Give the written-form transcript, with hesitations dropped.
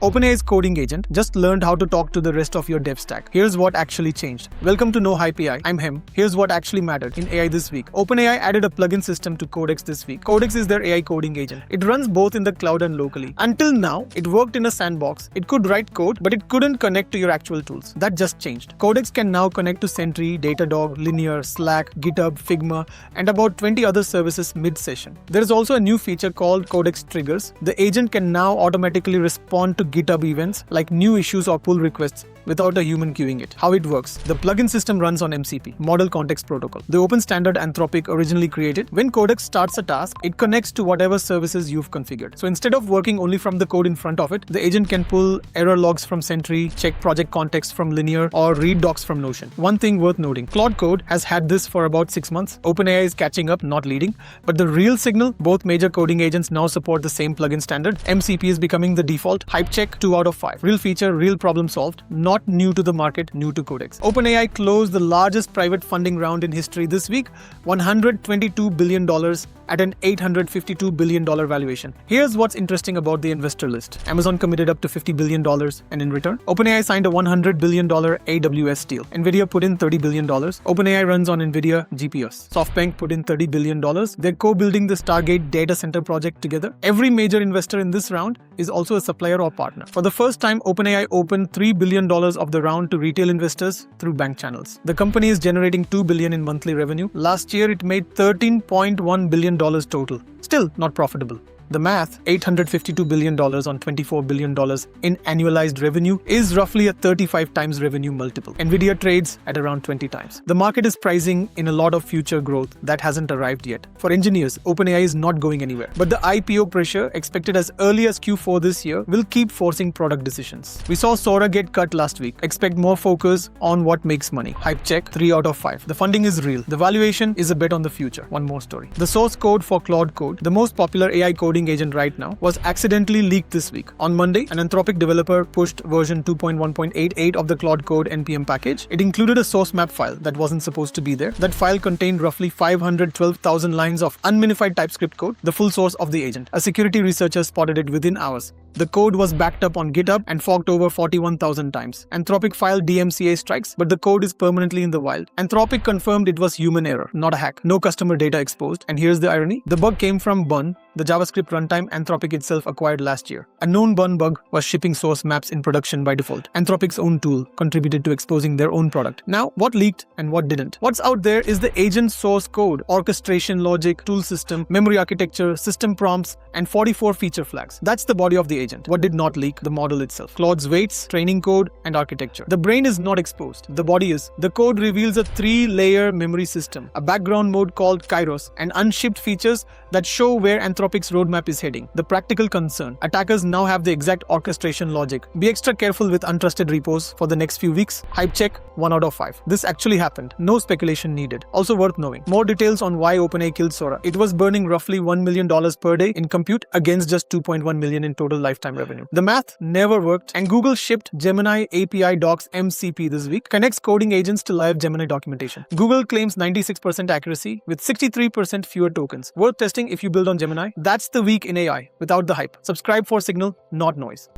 OpenAI's coding agent just learned how to talk to the rest of your dev stack. Here's what actually changed. Welcome to No Hype AI. I'm Him. Here's what actually mattered in AI this week. OpenAI added a plugin system to Codex this week. Codex is their AI coding agent. It runs both in the cloud and locally. Until now, it worked in a sandbox. It could write code, but it couldn't connect to your actual tools. That just changed. Codex can now connect to Sentry, Datadog, Linear, Slack, GitHub, Figma, and about 20 other services mid-session. There is also a new feature called Codex Triggers. The agent can now automatically respond to GitHub events like new issues or pull requests without a human queuing it. How it works. The plugin system runs on MCP, Model Context Protocol, the open standard Anthropic originally created. When Codex starts a task, it connects to whatever services you've configured. So instead of working only from the code in front of it, the agent can pull error logs from Sentry, check project context from Linear, or read docs from Notion. One thing worth noting, Claude Code has had this for about 6 months. OpenAI is catching up, not leading. But the real signal, both major coding agents now support the same plugin standard. MCP is becoming the default. Hype check 2 out of 5. Real feature, real problem solved. Not new to the market, new to Codex. OpenAI closed the largest private funding round in history this week, $122 billion at an $852 billion valuation. Here's what's interesting about the investor list. Amazon committed up to $50 billion, and in return, OpenAI signed a $100 billion AWS deal. Nvidia put in $30 billion. OpenAI runs on Nvidia GPUs. SoftBank put in $30 billion. They're co-building the Stargate data center project together. Every major investor in this round is also a supplier or partner. For the first time, OpenAI opened $3 billion of the round to retail investors through bank channels. The company is generating $2 billion in monthly revenue. Last year, it made $13.1 billion total. Still not profitable. The math, $852 billion on $24 billion in annualized revenue is roughly a 35 times revenue multiple. Nvidia trades at around 20 times. The market is pricing in a lot of future growth that hasn't arrived yet. For engineers, OpenAI is not going anywhere. But the IPO pressure, expected as early as Q4 this year, will keep forcing product decisions. We saw Sora get cut last week. Expect more focus on what makes money. Hype check 3 out of 5. The funding is real. The valuation is a bet on the future. One more story. The source code for Claude Code, the most popular AI coding agent right now, was accidentally leaked this week. On Monday, an Anthropic developer pushed version 2.1.88 of the Claude Code NPM package. It included a source map file that wasn't supposed to be there. That file contained roughly 512,000 lines of unminified TypeScript code, the full source of the agent. A security researcher spotted it within hours. The code was backed up on GitHub and forked over 41,000 times. Anthropic filed DMCA strikes, but the code is permanently in the wild. Anthropic confirmed it was human error, not a hack. No customer data exposed. And here's the irony. The bug came from Bun, the JavaScript runtime Anthropic itself acquired last year. A known Bun bug was shipping source maps in production by default. Anthropic's own tool contributed to exposing their own product. Now, what leaked and what didn't? What's out there is the agent source code, orchestration logic, tool system, memory architecture, system prompts, and 44 feature flags. That's the body of the agent. What did not leak? The model itself. Claude's weights, training code, and architecture. The brain is not exposed. The body is. The code reveals a 3-layer memory system, a background mode called Kairos, and unshipped features that show where Anthropic's roadmap is heading. The practical concern. Attackers now have the exact orchestration logic. Be extra careful with untrusted repos for the next few weeks. Hype check 1 out of 5. This actually happened. No speculation needed. Also worth knowing. More details on why OpenAI killed Sora. It was burning roughly $1 million per day in compute against just $2.1 million in total lifetime revenue. The math never worked, and Google shipped Gemini API Docs MCP this week, connects coding agents to live Gemini documentation. Google claims 96% accuracy with 63% fewer tokens. Worth testing if you build on Gemini. That's the week in AI without the hype. Subscribe for signal, not noise.